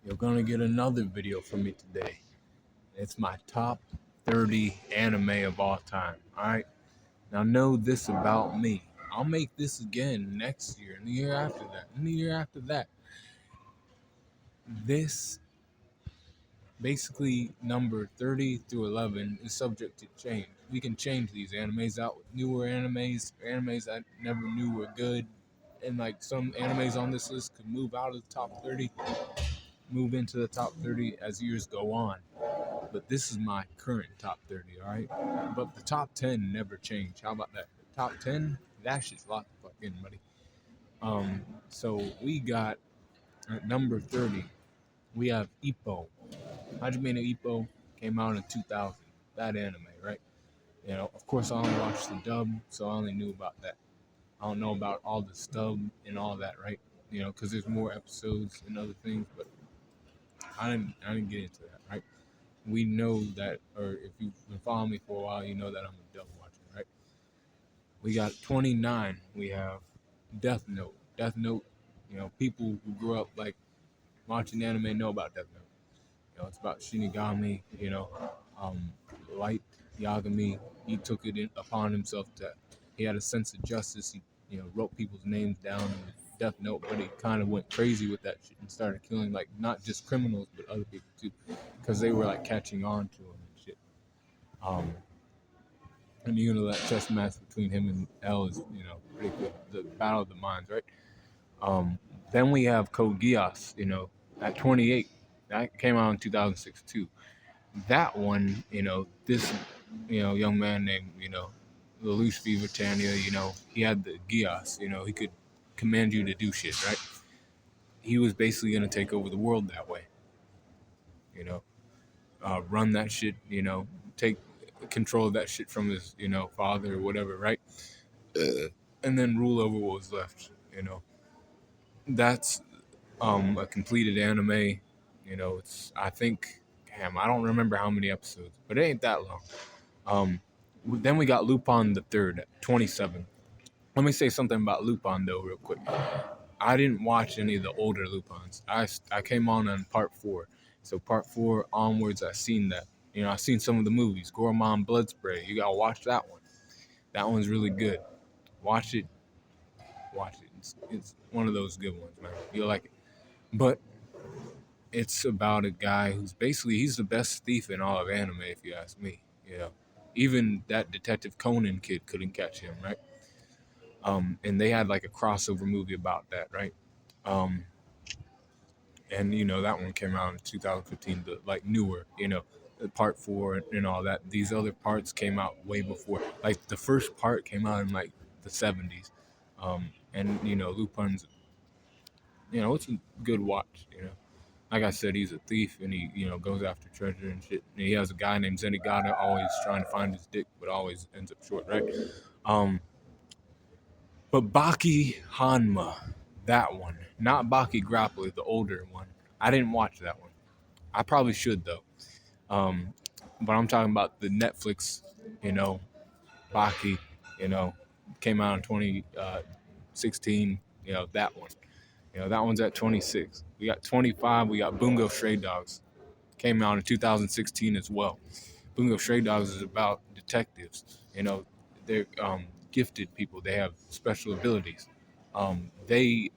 You're gonna get another video from me today. It's my top 30 anime of all time. Alright? Now know this about me. I'll make this again next year, and the year after that, and the year after that. This basically number 30 through 11 is subject to change. We can change these animes out with newer animes I never knew were good. And like some animes on this list could move out of the top 30, move into the top 30 as years go on. But this is my current top 30, all right? But the top 10 never change. How about that? The top 10, that shit's locked the fuck in, buddy. So we got at number 30, we have Ippo. Hajime no Ippo came out in 2000. That anime, right? You know, of course, I only watched the dub, so I only knew about that. I don't know about all the stub and all that, right? You know, because there's more episodes and other things, but I didn't get into that, right? We know that, or if you've been following me for a while, you know that I'm a dub watcher, right? We got 29. We have Death Note. Death Note, you know, people who grew up like watching anime know about Death Note. You know, it's about Shinigami, you know, Light Yagami. He took it upon himself that he had a sense of justice. He, you know, wrote people's names down in the Death Note, but he kind of went crazy with that shit and started killing, like, not just criminals, but other people too, because they were, like, catching on to him and shit. And you know, that chess match between him and L is, you know, pretty good. The Battle of the Minds, right? Then we have Code Geass, you know, at 28. That came out in 2006 too. That one, you know, this, you know, young man named, you know, Lelouch Vivatania, you know, he had the Geass, you know, he could command you to do shit, right? He was basically going to take over the world that way, you know, run that shit, you know, take control of that shit from his, you know, father or whatever, right? And then rule over what was left, you know. That's a completed anime. You know, it's, I think, damn, I don't remember how many episodes, but it ain't that long. Then we got Lupin the Third at 27. Let me say something about Lupin though, real quick. I didn't watch any of the older Lupins. I came on part 4, so part 4 onwards, I seen that. You know, I seen some of the movies. Gorman Blood Spray. You gotta watch that one. That one's really good. Watch it. Watch it. It's one of those good ones, man. You'll like it. But it's about a guy who's basically, he's the best thief in all of anime, if you ask me. You know, even that Detective Conan kid couldn't catch him, right? And they had like a crossover movie about that, right? And you know, that one came out in 2015, the like newer, you know, part 4 and all that. These other parts came out way before. Like the first part came out in like the 70s. And you know, Lupin's, you know, it's a good watch, you know. Like I said, he's a thief and he, you know, goes after treasure and shit. And he has a guy named Zenigata always trying to find his dick, but always ends up short, right? But Baki Hanma, that one, not Baki Grappler, the older one. I didn't watch that one. I probably should though. But I'm talking about the Netflix, you know, Baki, you know, came out in 2016. You know, that one. You know, that one's at 26. We got 25. We got Bungo Stray Dogs. Came out in 2016 as well. Bungo Stray Dogs is about detectives. You know, they're gifted people. They have special abilities. They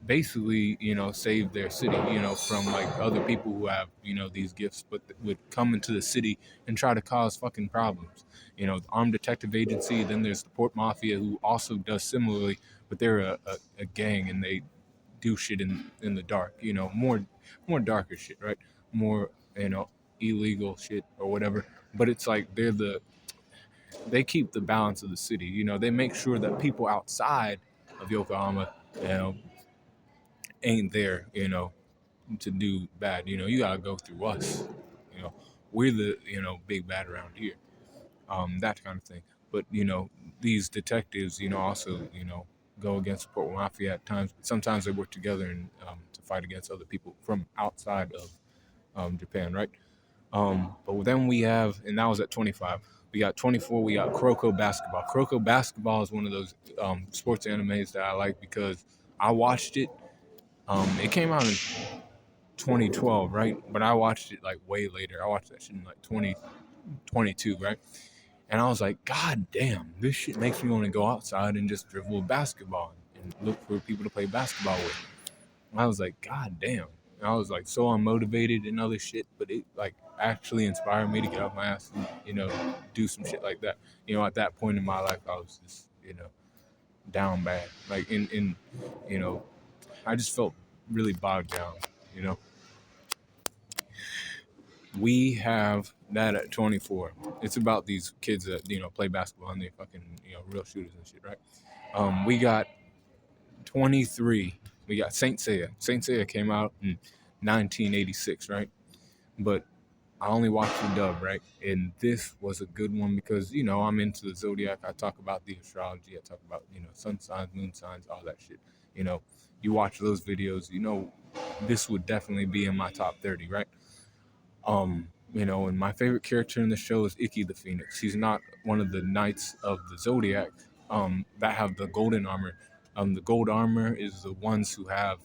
basically, you know, save their city, you know, from like other people who have, you know, these gifts, but would come into the city and try to cause fucking problems. You know, the Armed Detective Agency. Then there's the Port Mafia, who also does similarly, but they're a gang and they do shit in the dark, you know, more darker shit, right? More, you know, illegal shit or whatever. But it's like they keep the balance of the city. You know, they make sure that people outside of Yokohama, you know, ain't there, you know, to do bad. You know, you gotta go through us. You know, we're the, you know, big bad around here. That kind of thing. But you know, these detectives, you know, also, you know, go against Port Mafia at times. But sometimes they work together and to fight against other people from outside of Japan, right? But then we have, and that was at 25. We got 24. We got Kuroko Basketball. Kuroko Basketball is one of those sports animes that I like because I watched it. It came out in 2012, right? But I watched it like way later. I watched that shit in like 2022, right? And I was like, God damn, this shit makes me want to go outside and just dribble a basketball and look for people to play basketball with. And I was like, God damn. And I was like so unmotivated and other shit, but it like actually inspired me to get off my ass and, do some shit like that. At that point in my life, I was just, down bad. Like you know, I just felt really bogged down, you know. We have that at 24. It's about these kids that play basketball and they fucking real shooters and shit, right? We got 23. We got Saint Seiya. Saint Seiya came out in 1986, right? But I only watched the dub, right? And this was a good one because I'm into the zodiac. I talk about the astrology. I talk about sun signs, moon signs, all that shit. You watch those videos. This would definitely be in my top 30, right? And my favorite character in the show is Ikki the Phoenix. He's not one of the knights of the Zodiac that have the golden armor. The gold armor is the ones who have,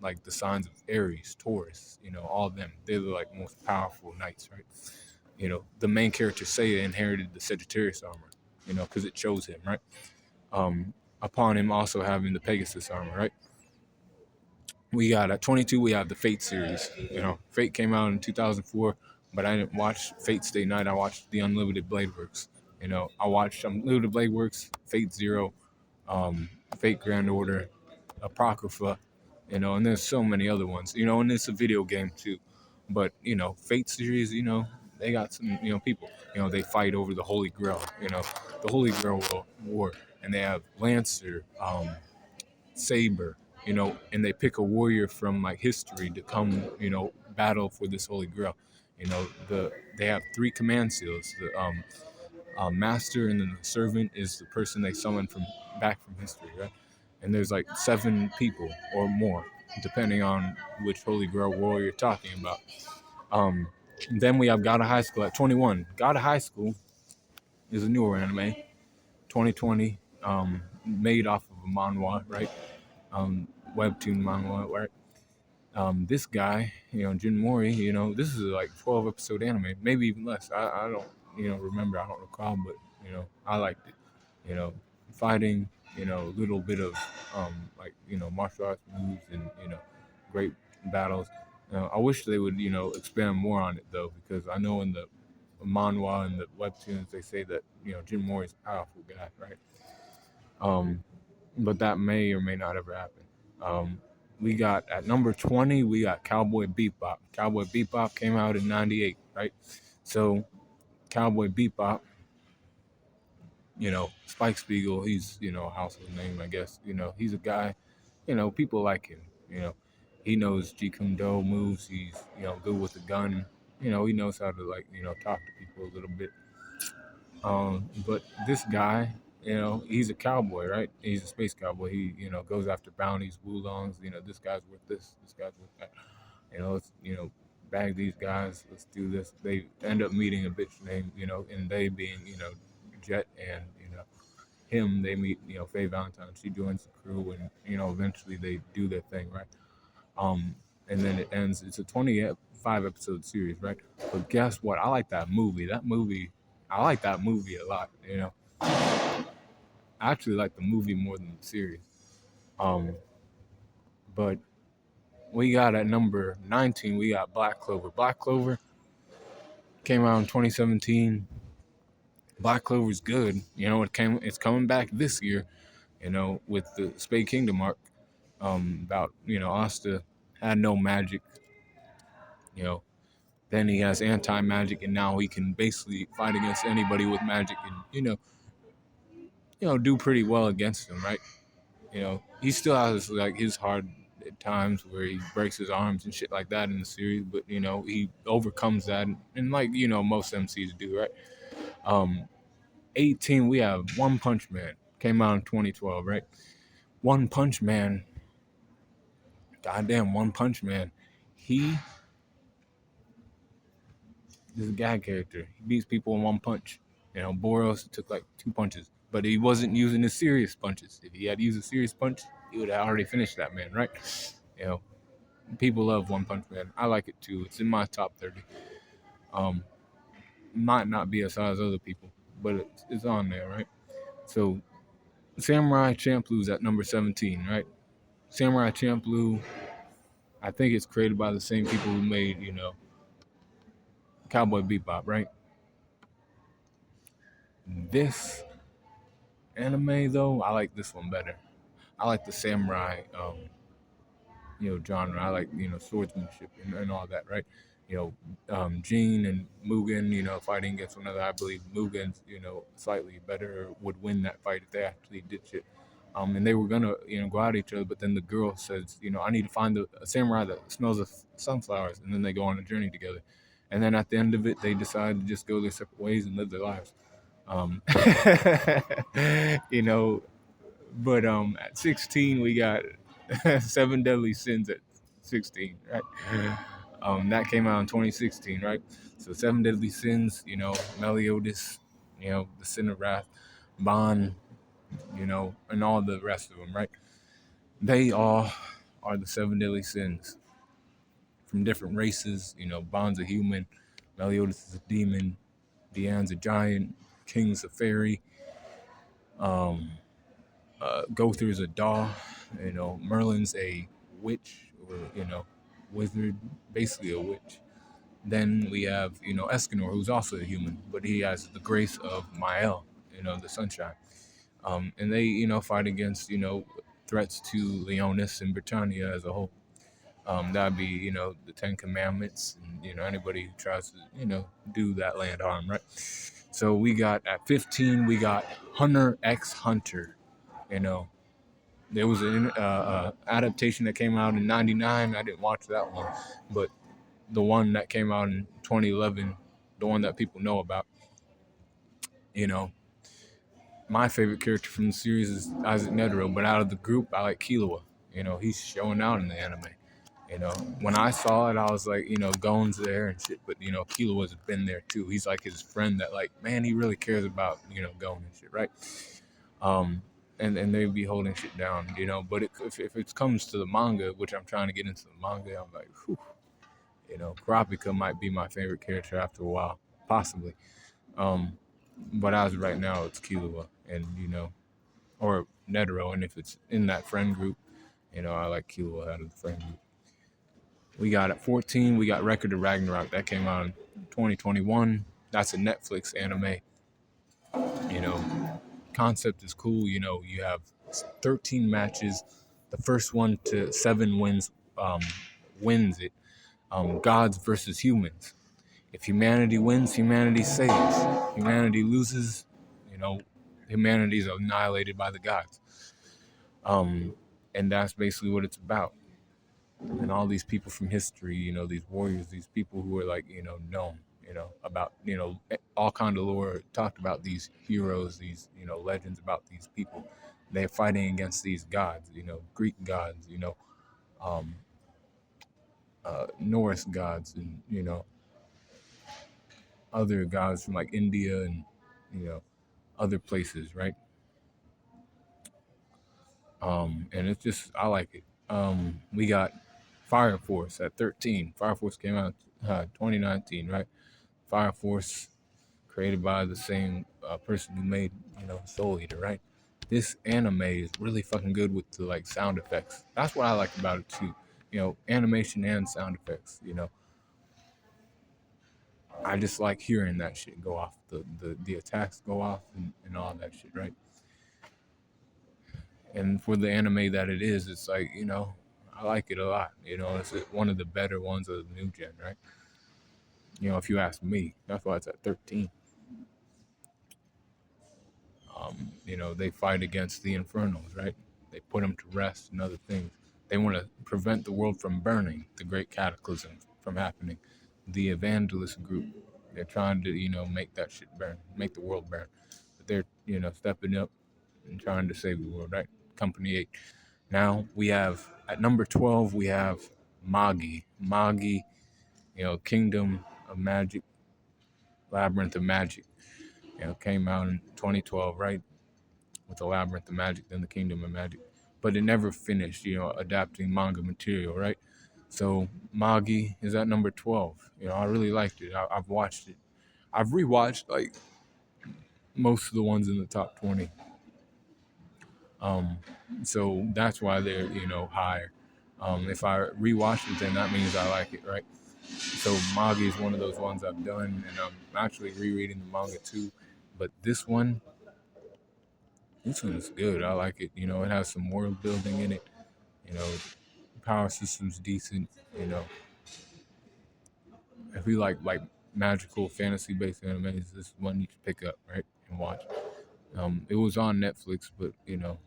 like the signs of Aries, Taurus, all of them. They're the like most powerful knights, right? The main character Seiya inherited the Sagittarius armor, because it chose him, right? Upon him also having the Pegasus armor, right? We got at 22, we have the Fate series. Fate came out in 2004, but I didn't watch Fate Stay Night. I watched the Unlimited Blade Works. I watched Unlimited Blade Works, Fate Zero, Fate Grand Order, Apocrypha, and there's so many other ones, and it's a video game too. But, Fate series, they got some, people, they fight over the Holy Grail, the Holy Grail War, and they have Lancer, Saber, and they pick a warrior from like history to come, battle for this Holy Grail. They have 3 command seals. The master and then the servant is the person they summon from back from history, right? And there's like 7 people or more, depending on which Holy Grail warrior you're talking about. Then we have God of High School at 21. God of High School is a newer anime, 2020, made off of a manhwa, right? Webtoon manhwa, right? This guy, Jin Mori, this is like 12 episode anime, maybe even less. I don't, remember. I don't recall, but I liked it. Fighting, a little bit of like martial arts moves and great battles. I wish they would expand more on it though, because I know in the manhwa and the webtoons they say that Jin Mori is a powerful guy, right? But that may or may not ever happen. We got at number 20, we got Cowboy Bebop. Cowboy Bebop came out in 98, right? So Cowboy Bebop, Spike Spiegel, he's, a household name, I guess. He's a guy, people like him. He knows Jeet Kune Do moves. He's, good with the gun. He knows how to, like, talk to people a little bit. But this guy, he's a cowboy, right? He's a space cowboy. He, goes after bounties, wulongs. This guy's worth this guy's worth that. Let's, bag these guys. Let's do this. They end up meeting a bitch named, and they being, Jet and, him, they meet, Faye Valentine. She joins the crew and, eventually they do their thing, right? And then it ends. It's a 25 episode series, right? But guess what? I like that movie. I like that movie a lot, I actually like the movie more than the series. But we got at number 19, we got Black Clover. Black Clover came out in 2017. Black Clover's good. It's coming back this year, with the Spade Kingdom arc. About, Asta had no magic, then he has anti-magic, and now he can basically fight against anybody with magic and, do pretty well against them, right? He still has like his hard times where he breaks his arms and shit like that in the series, but he overcomes that, and like most MCs do, right? 18, we have One Punch Man. Came out in 2012, right? One Punch Man. Goddamn, One Punch Man. He is a gag character. He beats people in one punch. Boros took like 2 punches, but he wasn't using his serious punches. If he had used a serious punch, he would have already finished that man, right? People love One Punch Man. I like it too. It's in my top 30. Um, might not be as high as other people, but it's on there, right? So Samurai Champloo's at number 17, right? Samurai Champloo, I think it's created by the same people who made, Cowboy Bebop, right? This anime though, I like this one better. I like the samurai, genre. I like swordsmanship and all that, right? Jin and Mugen, fighting against one another. I believe Mugen's, slightly better, would win that fight if they actually did shit. And they were gonna, go at each other, but then the girl says, I need to find a samurai that smells of sunflowers, and then they go on a journey together. And then at the end of it, they decide to just go their separate ways and live their lives. Um, you know, but at 16 we got Seven Deadly Sins at 16, right? That came out in 2016, right? So Seven Deadly Sins, Meliodas, the Sin of Wrath, Bond, and all the rest of them, right? They all are the Seven Deadly Sins from different races. Bond's a human, Meliodas is a demon, Diane's a giant, King's a fairy, um, Gother's a Daw, Merlin's a witch or wizard, basically a witch. Then we have Escanor, who's also a human, but he has the grace of Mael, the sunshine. And they fight against threats to Leonis and Britannia as a whole. That'd be the Ten Commandments, and anybody who tries to do that land harm, right? So we got at 15, we got Hunter x Hunter. There was an adaptation that came out in '99. I didn't watch that one, but the one that came out in 2011, the one that people know about, you know, my favorite character from the series is Isaac Netero, but out of the group, I like Killua. He's showing out in the anime. When I saw it, I was like, Gon's there and shit, but Killua's been there too. He's like his friend that, like, man, he really cares about Gon and shit, right? And they be holding shit down, But if it comes to the manga, which I'm trying to get into the manga, I'm like, whew, Kurapika might be my favorite character after a while, possibly. But as of right now, it's Killua and or Netero, and if it's in that friend group, I like Killua out of the friend group. We got at 14, we got Record of Ragnarok that came out in 2021. That's a Netflix anime. Concept is cool. You have 13 matches. The first one to 7 wins wins it. Gods versus humans. If humanity wins, humanity saves. Humanity loses, humanity is annihilated by the gods. And that's basically what it's about. And all these people from history, these warriors, these people who are like, known, about, all kind of lore talked about these heroes, these, legends about these people. They're fighting against these gods, Greek gods, Norse gods, and, other gods from like India and, other places, right? And it's just, I like it. We got Fire Force at 13. Fire Force came out 2019, right? Fire Force created by the same person who made, Soul Eater, right? This anime is really fucking good with the like sound effects. That's what I like about it too. Animation and sound effects. I just like hearing that shit go off. The attacks go off and all that shit, right? And for the anime that it is, it's like, I like it a lot. It's one of the better ones of the new gen, right? If you ask me, that's why it's at 13. They fight against the Infernals, right? They put them to rest and other things. They want to prevent the world from burning, the great cataclysm from happening. The evangelist group, they're trying to, make that shit burn, make the world burn. But they're, stepping up and trying to save the world, right? Company 8. Now we have, at number 12, we have Magi. Magi, Kingdom of Magic, Labyrinth of Magic. Came out in 2012, right? With the Labyrinth of Magic, then the Kingdom of Magic. But it never finished, adapting manga material, right? So Magi is at number 12. I really liked it. I've watched it. I've rewatched like most of the ones in the top 20. Um, so that's why they're higher. If I rewatch it, then that means I like it, right? So Magi is one of those ones I've done, and I'm actually rereading the manga too. But this one is good. I like it. It has some world building in it. You know, power system's decent. You know, if you like magical fantasy based animes, this is one you can pick up, right, and watch. It was on Netflix, but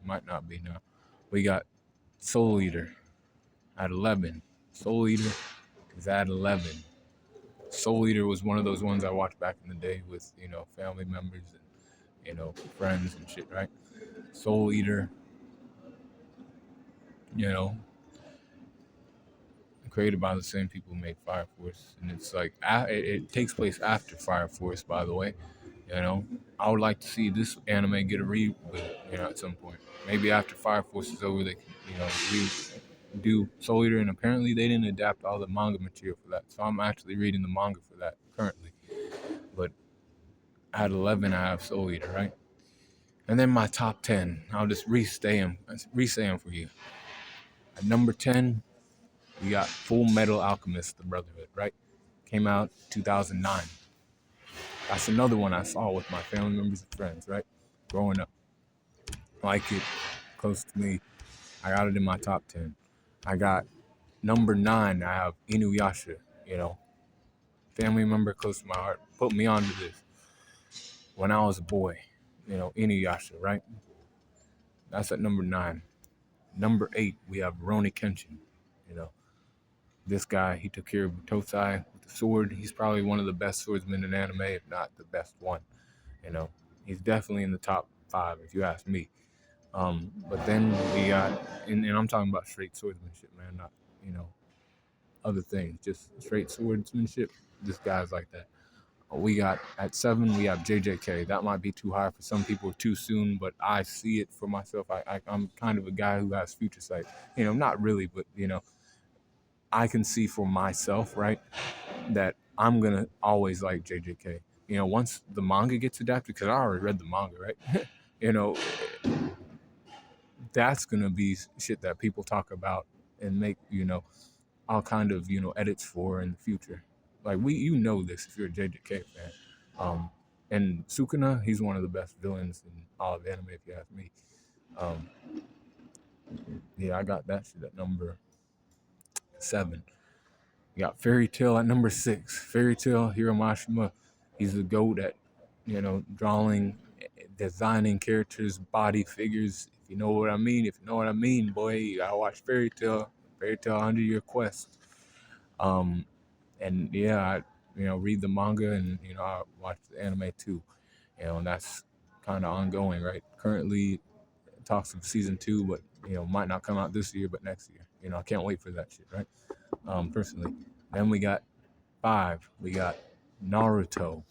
might not be now. We got Soul Eater at 11. Soul Eater is at 11. Soul Eater was one of those ones I watched back in the day with family members and friends and shit, right? Soul Eater, you know, created by the same people who made Fire Force, and it's like it takes place after Fire Force, by the way. I would like to see this anime get a reboot, at some point. Maybe after Fire Force is over, they can, redo Soul Eater, and apparently they didn't adapt all the manga material for that. So I'm actually reading the manga for that currently. But at 11, I have Soul Eater, right? And then my top 10, I'll just re-say them for you. At number 10, we got Full Metal Alchemist, The Brotherhood, right? Came out 2009. That's another one I saw with my family members and friends, right? Growing up. Like it, close to me. I got it in my top 10. I got number 9, I have Inuyasha, family member close to my heart. Put me onto this when I was a boy, Inuyasha, right? That's at number 9. Number 8, we have Ruroni Kenshin, you know. This guy, he took care of Totei with the sword. He's probably one of the best swordsmen in anime, if not the best one. He's definitely in the top 5, if you ask me. But then we got, and I'm talking about straight swordsmanship, man, not, other things, just straight swordsmanship. This guy's like that. We got at 7, we have JJK. That might be too high for some people, too soon, but I see it for myself. I'm kind of a guy who has future sight. Not really, but I can see for myself, right, that I'm gonna always like JJK. Once the manga gets adapted, because I already read the manga, right? That's gonna be shit that people talk about and make all kind of edits for in the future. Like this if you're a JJK fan. And Sukuna, he's one of the best villains in all of anime, if you ask me. Um, yeah, I got that shit at number 7. You got Fairy Tail at number 6. Fairy Tail, Hiromashima, he's the goat at, drawing, designing characters, body figures. If you know what I mean, boy, you gotta watch Fairy Tail. Fairy Tail 100-Year Quest. And yeah, I read the manga and I watch the anime too. And that's kind of ongoing, right? Currently, talks of season 2, but might not come out this year, but next year. I can't wait for that shit, right? Personally. Then we got 5. We got Naruto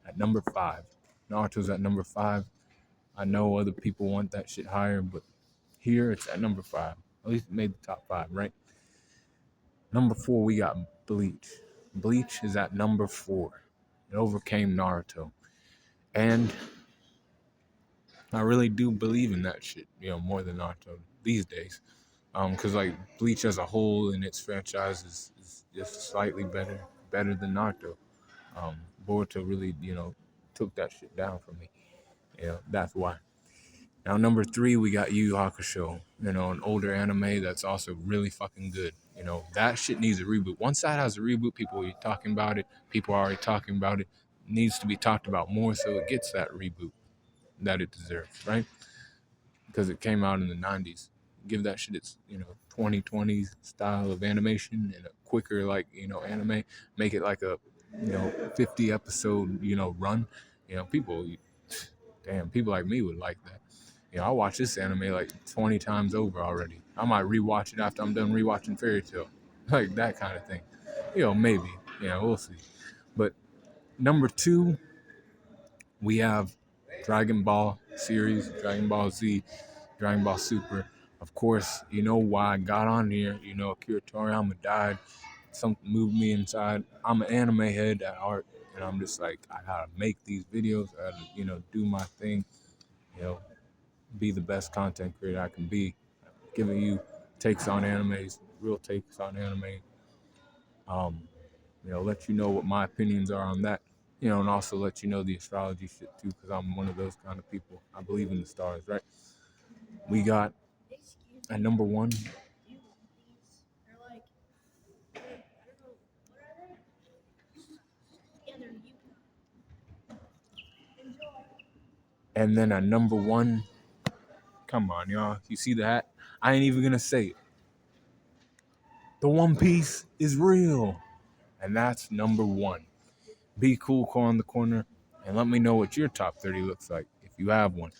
at number 5. Naruto's at number 5. I know other people want that shit higher, but here it's at number 5. At least it made the top 5, right? Number 4, we got Bleach. Bleach is at number 4. It overcame Naruto. And I really do believe in that shit, more than Naruto these days. Because like Bleach as a whole in its franchise is just slightly better than Naruto. Boruto really, took that shit down for me. That's why. Now, number 3, we got Yu Yu Hakusho, an older anime that's also really fucking good. That shit needs a reboot. Once that has a reboot, people are talking about it. People are already talking about it. It needs to be talked about more so it gets that reboot that it deserves, right? Because it came out in the 90s. Give that shit its, 2020s style of animation and a quicker, anime. Make it like a, 50 episode, run. People like me would like that. I watch this anime like 20 times over already. I might rewatch it after I'm done rewatching Fairy Tail. Like that kind of thing. Maybe. We'll see. But number 2, we have Dragon Ball series, Dragon Ball Z, Dragon Ball Super. Of course, you know why I got on here. You know, Akira Toriyama died. Something moved me inside. I'm an anime head at heart, and I'm just like, I gotta make these videos. I gotta, do my thing. You know, be the best content creator I can be. Giving you takes on animes, real takes on anime. Let you know what my opinions are on that. And also let you know the astrology shit too, because I'm one of those kind of people. I believe in the stars, right? We got at number one. And then at number one, come on, y'all. You see the hat? I ain't even gonna say it. The One Piece is real. And that's number one. Be cool, call on the corner, and let me know what your top 30 looks like if you have one.